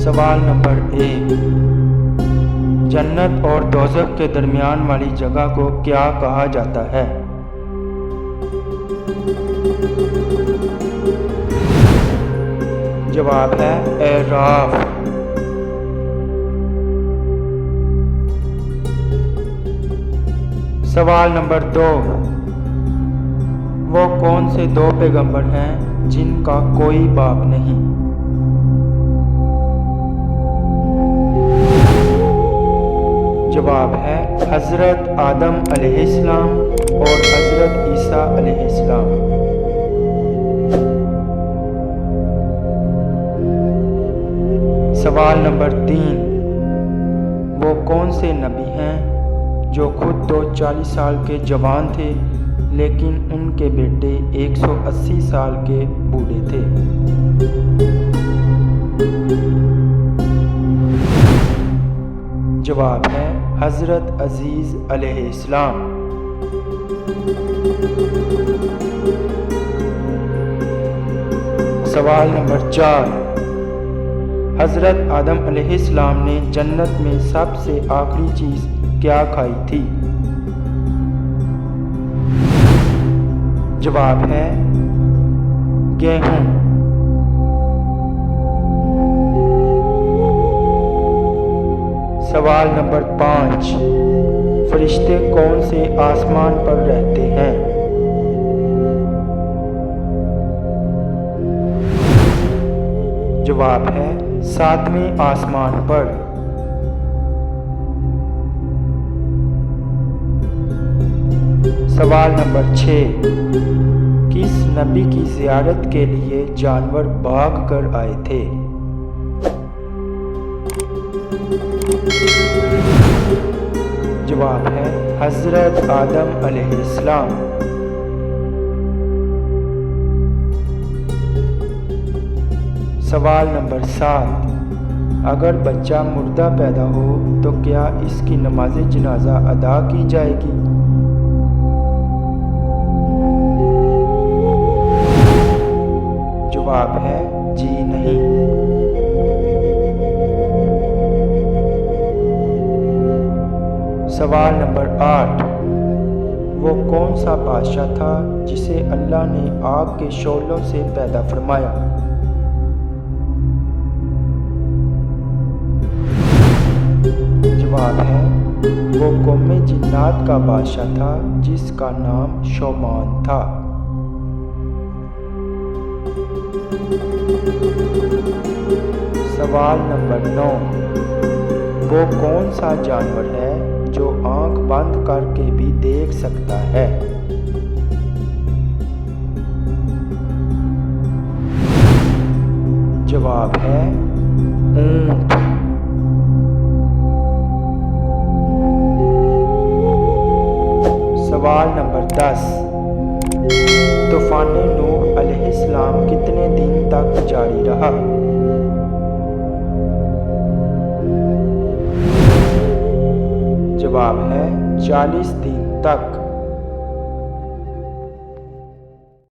سوال نمبر 1، جنت اور دوزخ کے درمیان والی جگہ کو کیا کہا جاتا ہے؟ جواب ہے اعراف۔ سوال نمبر 2، وہ کون سے 2 پیغمبر ہیں جن کا کوئی باپ نہیں؟ جواب ہے حضرت آدم علیہ السلام اور حضرت عیسیٰ علیہ السلام۔ سوال نمبر 3، وہ کون سے نبی ہیں جو خود تو 40 سال کے جوان تھے لیکن ان کے بیٹے 180 سال کے بوڑھے تھے؟ جواب ہے حضرت عزیز علیہ السلام۔ سوال نمبر 4، حضرت آدم علیہ السلام نے جنت میں سب سے آخری چیز کیا کھائی تھی؟ جواب ہے گیہوں۔ سوال نمبر 5، فرشتے کون سے آسمان پر رہتے ہیں؟ جواب ہے 7ویں آسمان پر۔ سوال نمبر 6، کس نبی کی زیارت کے لیے جانور بھاگ کر آئے تھے؟ جواب ہے حضرت آدم علیہ السلام۔ سوال نمبر 7، اگر بچہ مردہ پیدا ہو تو کیا اس کی نماز جنازہ ادا کی جائے گی؟ جواب ہے جی نہیں۔ سوال نمبر 8، وہ کون سا بادشاہ تھا جسے اللہ نے آگ کے شعلوں سے پیدا فرمایا؟ جواب ہے وہ قوم جنات کا بادشاہ تھا جس کا نام شومان تھا۔ سوال نمبر 9، وہ کون سا جانور ہے جو آنکھ بند کر کے بھی دیکھ سکتا ہے؟ جواب ہے اونٹ۔ سوال نمبر 10، طوفان نوح علیہ السلام کتنے دن تک جاری رہا؟ جواب ہے 40 دن تک۔